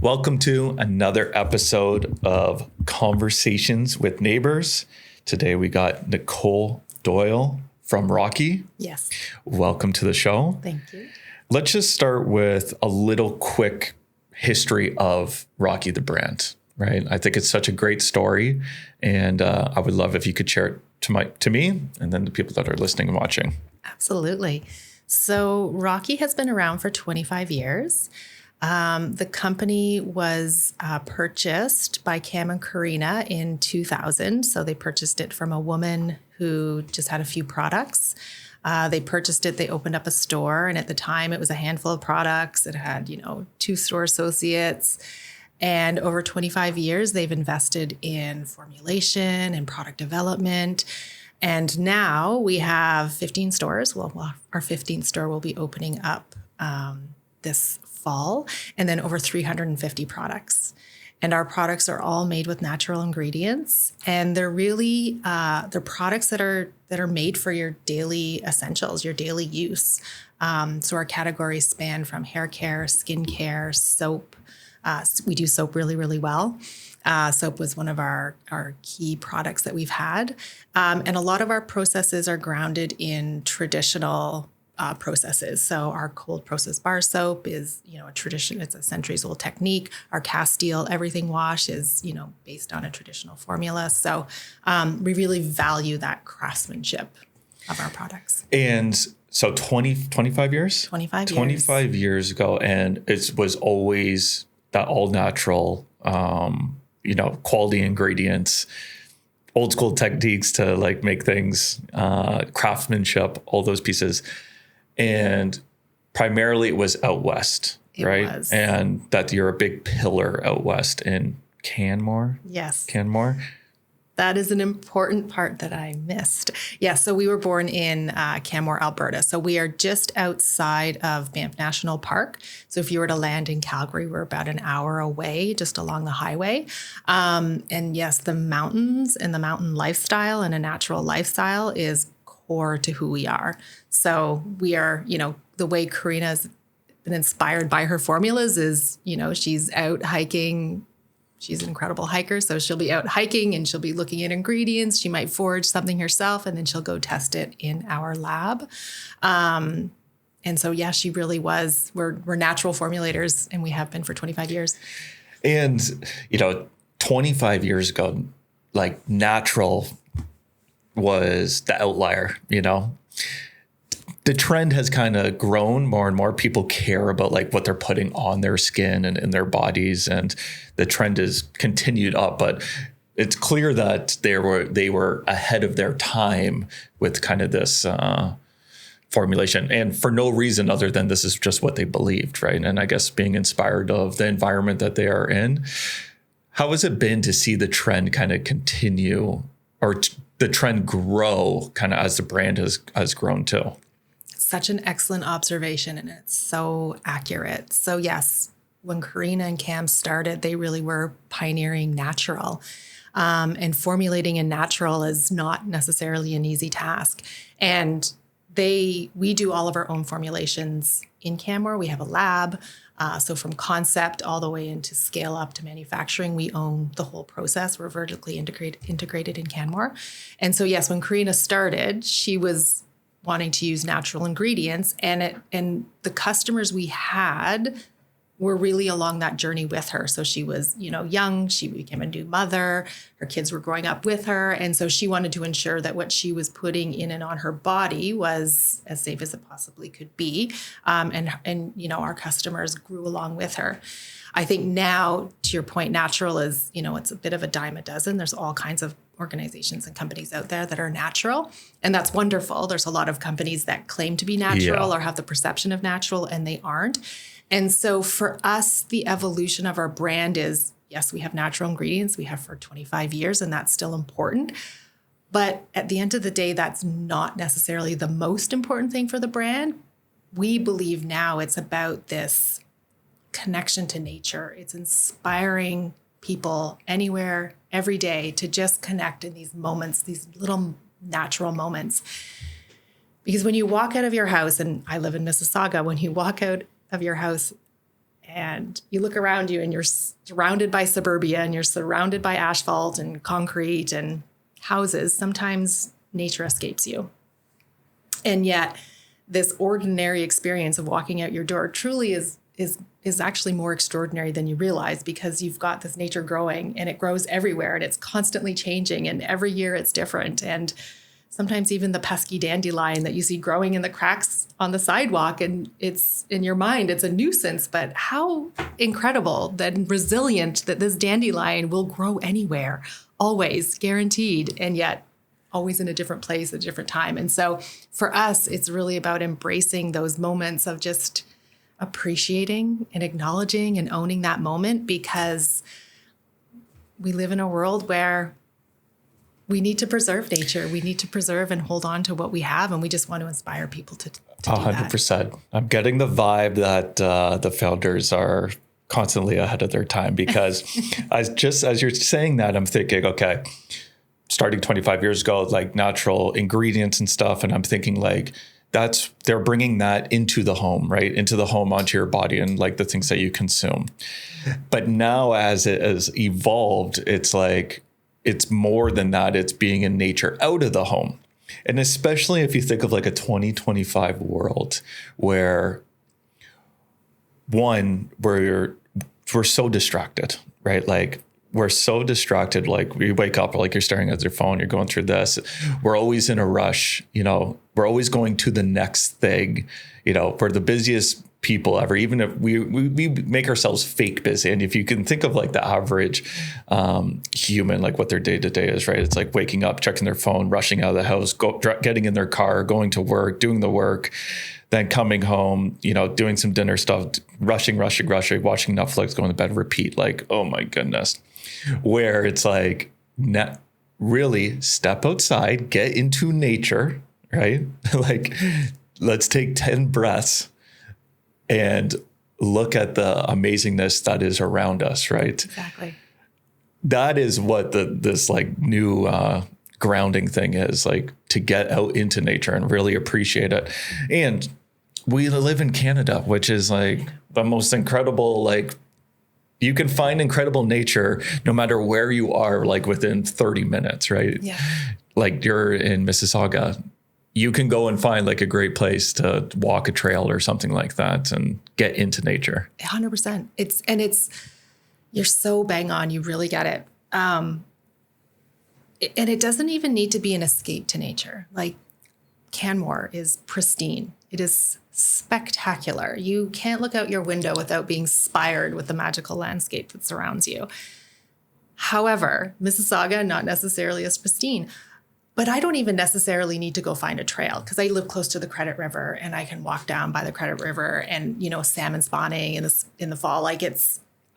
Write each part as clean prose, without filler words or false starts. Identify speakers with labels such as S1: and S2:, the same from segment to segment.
S1: Welcome to another episode of Conversations with Neighbours. Today we got Nicole Doyle from Rocky.
S2: Yes.
S1: Welcome to the show.
S2: Thank you.
S1: Let's just start with a little quick history of Rocky the brand, right? I think it's such a great story, and I would love if you could share it to me and then the people that are listening and watching.
S2: Absolutely. So Rocky has been around for 25 years. The company was purchased by Cam and Karina in 2000. So they purchased it from a woman who just had a few products. They purchased it, they opened up a store, and at the time it was a handful of products. It had, 2 store associates. And over 25 years, they've invested in formulation and product development. And now we have 15 stores. Well, our 15th store will be opening up this fall, and then over 350 products. And our products are all made with natural ingredients, and they're really they're products that are made for your daily essentials, your daily use. So our categories span from hair care, skin care, soap. We do soap really, really well. Soap was one of our key products that we've had. And a lot of our processes are grounded in traditional processes. So our cold process bar soap is, a tradition. It's a centuries old technique. Our Castile everything wash is, based on a traditional formula. So we really value that craftsmanship of our products.
S1: And so 25 years?
S2: 25 years.
S1: 25 years ago. And it was always that all natural, quality ingredients, old school techniques to make things, craftsmanship, all those pieces. And primarily it was out west, right?
S2: It was.
S1: And that you're a big pillar out west in Canmore.
S2: Yes.
S1: Canmore.
S2: That is an important part that I missed. Yeah, so we were born in Canmore, Alberta. So we are just outside of Banff National Park. So if you were to land in Calgary, we're about an hour away, just along the highway. And yes, the mountains and the mountain lifestyle and a natural lifestyle is core to who we are. So we are, the way Karina's been inspired by her formulas is, she's out hiking. She's an incredible hiker, so she'll be out hiking and she'll be looking at ingredients. She might forage something herself, and then she'll go test it in our lab. And so, yeah, she really was. We're natural formulators, and we have been for 25 years.
S1: And, 25 years ago, natural was the outlier, The trend has kind of grown. More and more people care about what they're putting on their skin and in their bodies, and the trend has continued up. But it's clear that they were ahead of their time with kind of this formulation, and for no reason other than this is just what they believed, right? And I guess being inspired of the environment that they are in. How has it been to see the trend kind of continue, or the trend grow kind of as the brand has grown too?
S2: Such an excellent observation, and it's so accurate. So yes, when Karina and Cam started, they really were pioneering natural. And formulating in natural is not necessarily an easy task. And we do all of our own formulations in Canmore. We have a lab. So from concept all the way into scale up to manufacturing, we own the whole process. We're vertically integrated in Canmore. And so yes, when Karina started, she was wanting to use natural ingredients, and the customers we had were really along that journey with her. So she was, young, she became a new mother, her kids were growing up with her. And so she wanted to ensure that what she was putting in and on her body was as safe as it possibly could be. And our customers grew along with her. I think now, to your point, natural is, it's a bit of a dime a dozen. There's all kinds of organizations and companies out there that are natural, and that's wonderful. There's a lot of companies that claim to be natural or have the perception of natural, and they aren't. And so for us, the evolution of our brand is, yes, we have natural ingredients. We have for 25 years, and that's still important. But at the end of the day, that's not necessarily the most important thing for the brand. We believe now it's about this connection to nature. It's inspiring people anywhere, every day, to just connect in these moments, these little natural moments. Because when you walk out of your house, and I live in Mississauga, when you walk out of your house and you look around you and you're surrounded by suburbia and you're surrounded by asphalt and concrete and houses, sometimes nature escapes you. And yet this ordinary experience of walking out your door truly is actually more extraordinary than you realize, because you've got this nature growing and it grows everywhere and it's constantly changing, and every year it's different. And sometimes even the pesky dandelion that you see growing in the cracks on the sidewalk, and it's in your mind, it's a nuisance, but how incredible and resilient that this dandelion will grow anywhere, always guaranteed, and yet always in a different place at a different time. And so for us, it's really about embracing those moments of just appreciating and acknowledging and owning that moment, because we live in a world where we need to preserve nature. We need to preserve and hold on to what we have. And we just want to inspire people to do that.
S1: 100%. I'm getting the vibe that the founders are constantly ahead of their time, because as you're saying that, I'm thinking, okay, starting 25 years ago, like natural ingredients and stuff. And I'm thinking like, they're bringing that into the home, right? Into the home, onto your body, and like the things that you consume. But now as it has evolved, it's like, it's more than that. It's being in nature out of the home. And especially if you think of like a 2025 world where we're so distracted, right? Like we're so distracted. Like we wake up, like you're staring at your phone, you're going through this. We're always in a rush, we're always going to the next thing, we're the busiest people ever, even if we make ourselves fake busy. And if you can think of like the average human, like what their day to day is, right? It's like waking up, checking their phone, rushing out of the house, getting in their car, going to work, doing the work, then coming home, doing some dinner stuff, rushing, watching Netflix, going to bed, repeat. Like, oh my goodness. Where it's like, really step outside, get into nature, right? Like, let's take 10 breaths and look at the amazingness that is around us, right?
S2: Exactly.
S1: That is what this like new grounding thing is, like to get out into nature and really appreciate it. And we live in Canada, which is like the most incredible, like you can find incredible nature no matter where you are, like within 30 minutes, right? Yeah. Like you're in Mississauga, you can go and find like a great place to walk a trail or something like that and get into nature.
S2: 100%. You're so bang on. You really get it. And it doesn't even need to be an escape to nature. Like Canmore is pristine. It is spectacular. You can't look out your window without being inspired with the magical landscape that surrounds you. However, Mississauga, not necessarily as pristine. But I don't even necessarily need to go find a trail, because I live close to the Credit River and I can walk down by the Credit River and, salmon spawning in the fall. Like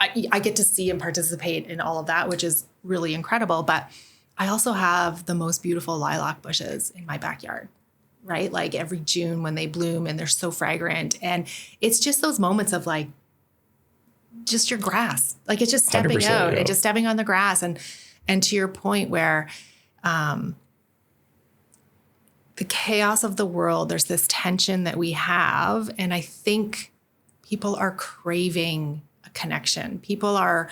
S2: I get to see and participate in all of that, which is really incredible. But I also have the most beautiful lilac bushes in my backyard, right? Like every June when they bloom and they're so fragrant. And it's just those moments of like, just your grass, like it's just stepping out and just stepping on the grass. And to your point where, the chaos of the world, there's this tension that we have. And I think people are craving a connection. People are,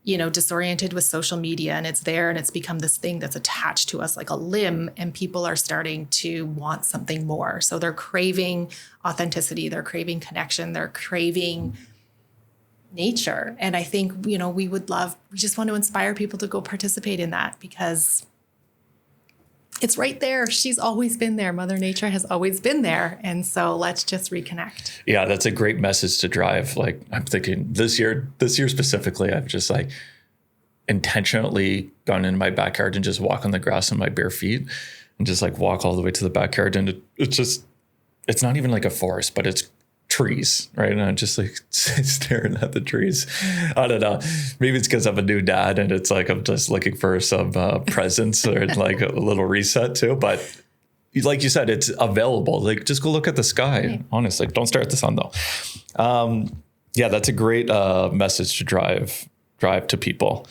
S2: disoriented with social media, and it's there and it's become this thing that's attached to us like a limb, and people are starting to want something more. So they're craving authenticity. They're craving connection. They're craving nature. And I think, we just want to inspire people to go participate in that, because it's right there. She's always been there. Mother Nature has always been there. And so let's just reconnect.
S1: Yeah, that's a great message to drive. Like I'm thinking this year specifically, I've just like intentionally gone into my backyard and just walk on the grass in my bare feet and just like walk all the way to the backyard. And it's not even like a forest, but it's trees, right? And I'm just like staring at the trees. I don't know. Maybe it's because I'm a new dad and it's like I'm just looking for some presents or like a little reset too. But like you said, it's available. Like just go look at the sky. Right. Honestly, don't stare at the sun though. Yeah, that's a great message to drive to people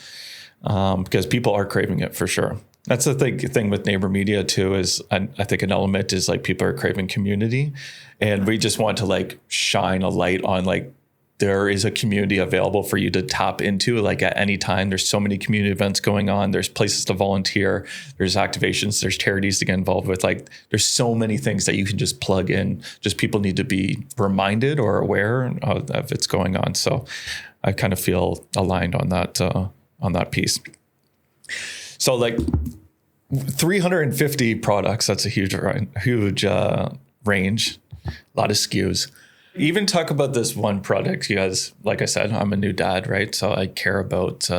S1: because people are craving it for sure. That's the thing with neighbor media too, is I think an element is like people are craving community, and we just want to like shine a light on like there is a community available for you to tap into, like at any time. There's so many community events going on. There's places to volunteer. There's activations. There's charities to get involved with. Like there's so many things that you can just plug in. Just people need to be reminded or aware of it's going on. So I kind of feel aligned on that piece. So like 350 products, that's a huge range, a lot of SKUs. Even talk about this one product, you guys, like I said, I'm a new dad, right? So I care about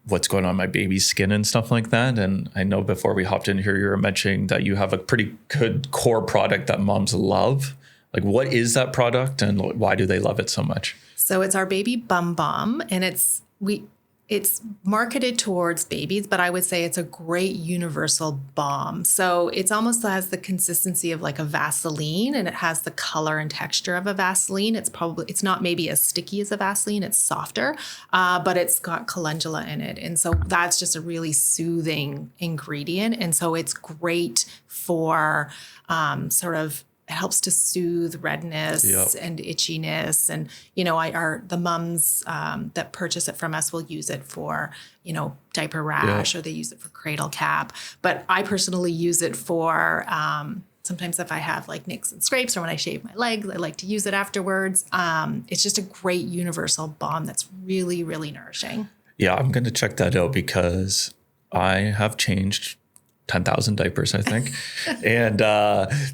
S1: what's going on in my baby's skin and stuff like that. And I know before we hopped in here, you were mentioning that you have a pretty good core product that moms love. Like what is that product and why do they love it so much?
S2: So it's our baby bum balm, and it's marketed towards babies, but I would say it's a great universal balm. So it's almost has the consistency of like a Vaseline, and it has the color and texture of a Vaseline. It's not maybe as sticky as a Vaseline, it's softer, but it's got calendula in it. And so that's just a really soothing ingredient. And so it's great for it helps to soothe redness and itchiness. And, the mums that purchase it from us will use it for, diaper rash, or they use it for cradle cap. But I personally use it for sometimes if I have like nicks and scrapes or when I shave my legs, I like to use it afterwards. It's just a great universal balm that's really, really nourishing.
S1: Yeah, I'm going to check that out because I have changed 10,000 diapers, I think. And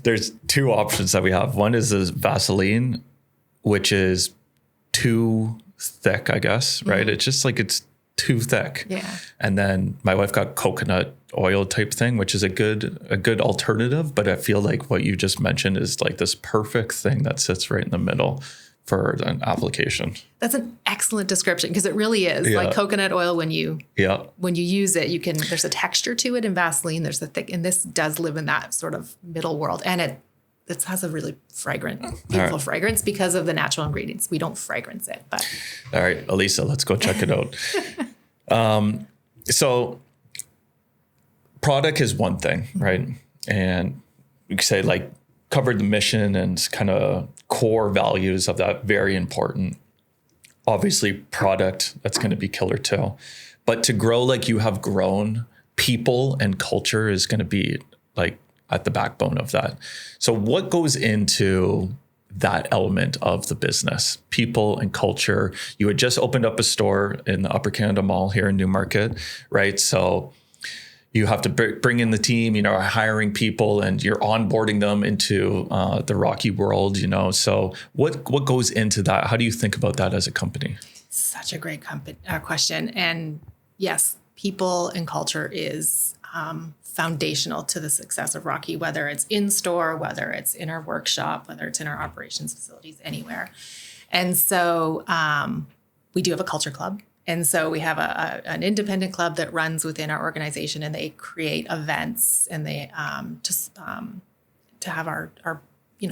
S1: there's two options that we have. One is this Vaseline, which is too thick, I guess, right? It's just like it's too thick.
S2: Yeah.
S1: And then my wife got coconut oil type thing, which is a good alternative. But I feel like what you just mentioned is like this perfect thing that sits right in the middle for an application.
S2: That's an excellent description because it really is like coconut oil. When you use it, there's a texture to it. In Vaseline, there's a thick, and this does live in that sort of middle world. And it has a really beautiful fragrance because of the natural ingredients. We don't fragrance it, but.
S1: All right, Elisa, let's go check it out. So product is one thing, right? And you could say like covered the mission and kind of core values of that, very important. Obviously product, that's going to be killer too. But to grow like you have grown, people and culture is going to be like at the backbone of that. So what goes into that element of the business, people and culture? You had just opened up a store in the Upper Canada Mall here in Newmarket, right? So you have to bring in the team, hiring people, and you're onboarding them into the Rocky world, So what goes into that? How do you think about that as a company?
S2: Such a great question. And yes, people and culture is foundational to the success of Rocky, whether it's in store, whether it's in our workshop, whether it's in our operations facilities, anywhere. And so we do have a culture club. And so we have an independent club that runs within our organization, and they create events, and they to have our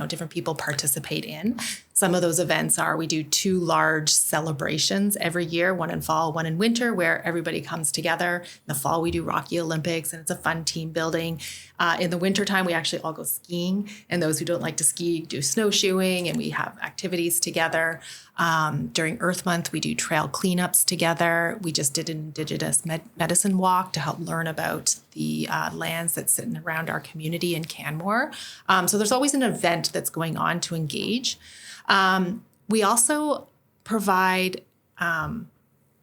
S2: different people participate in. Some of those events we do 2 large celebrations every year, one in fall, one in winter, where everybody comes together. In the fall, we do Rocky Olympics, and it's a fun team building. In the wintertime, we actually all go skiing, and those who don't like to ski do snowshoeing, and we have activities together. During Earth Month, we do trail cleanups together. We just did an Indigenous medicine walk to help learn about the lands that sit around our community in Canmore. So there's always an event that's going on to engage. We also provide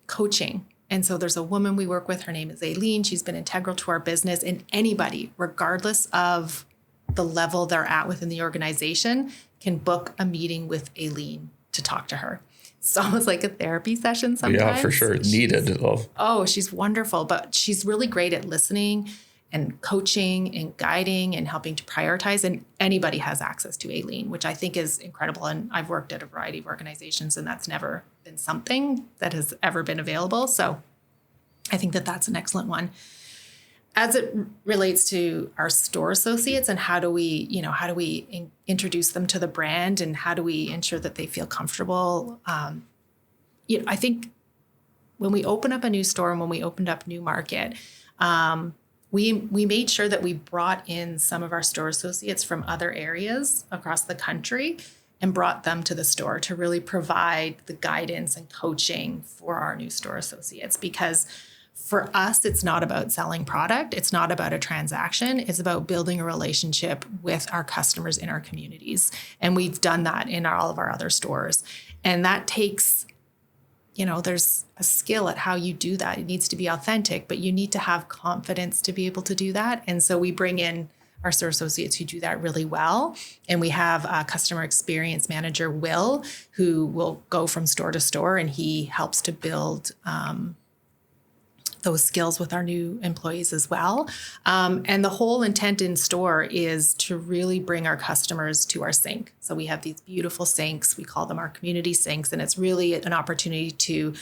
S2: coaching. And so there's a woman we work with. Her name is Aileen. She's been integral to our business. And anybody, regardless of the level they're at within the organization, can book a meeting with Aileen to talk to her. It's almost like a therapy session sometimes.
S1: Yeah, for sure. Needed.
S2: She's wonderful. But she's really great at listening and coaching and guiding and helping to prioritize. And anybody has access to Aileen, which I think is incredible. And I've worked at a variety of organizations, and that's never been something that has ever been available. So I think that that's an excellent one. As it relates to our store associates and how do we introduce them to the brand, and how do we ensure that they feel comfortable? I think when we open up a new store and when we opened up Newmarket, we made sure that we brought in some of our store associates from other areas across the country and brought them to the store to really provide the guidance and coaching for our new store associates. Because for us, it's not about selling product. It's not about a transaction. It's about building a relationship with our customers in our communities. And we've done that in all of our other stores. And that takes, there's a skill at how you do that. It needs to be authentic, but you need to have confidence to be able to do that. And so we bring in our store associates who do that really well. And we have a customer experience manager, Will, who will go from store to store, and he helps to build those skills with our new employees as well. And the whole intent in store is to really bring our customers to our sink. So we have these beautiful sinks. We call them our community sinks. And it's really an opportunity to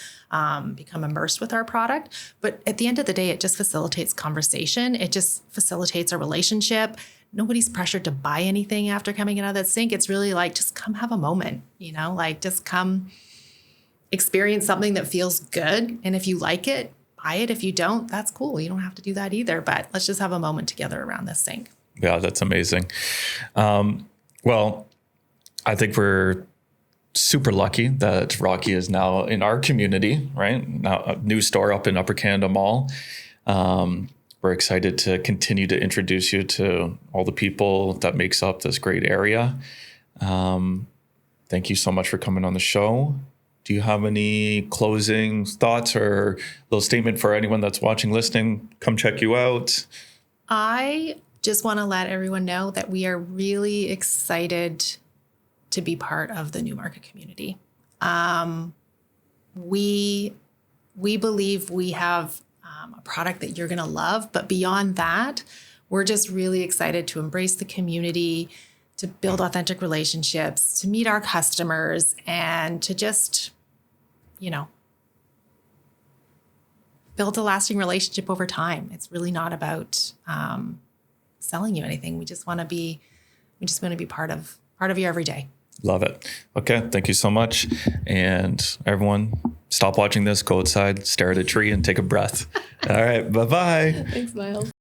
S2: become immersed with our product. But at the end of the day, it just facilitates conversation. It just facilitates a relationship. Nobody's pressured to buy anything after coming out of that sink. It's really like, just come have a moment, just come experience something that feels good. And if you like it, buy it. If you don't, that's cool. You don't have to do that either, but let's just have a moment together around this sink.
S1: Yeah, that's amazing. Well, I think we're super lucky that Rocky is now in our community, right? Now a new store up in Upper Canada Mall. We're excited to continue to introduce you to all the people that makes up this great area. Thank you so much for coming on the show. Do you have any closing thoughts or a little statement for anyone that's watching, listening? Come check you out.
S2: I just want to let everyone know that we are really excited to be part of the Newmarket community. We believe we have a product that you're going to love, but beyond that, we're just really excited to embrace the community, to build authentic relationships, to meet our customers, and to just, build a lasting relationship over time. It's really not about selling you anything. We just want to be part of your everyday.
S1: Love it. Okay. Thank you so much. And everyone, stop watching this, go outside, stare at a tree, and take a breath. All right. Bye-bye.
S2: Thanks, Myles.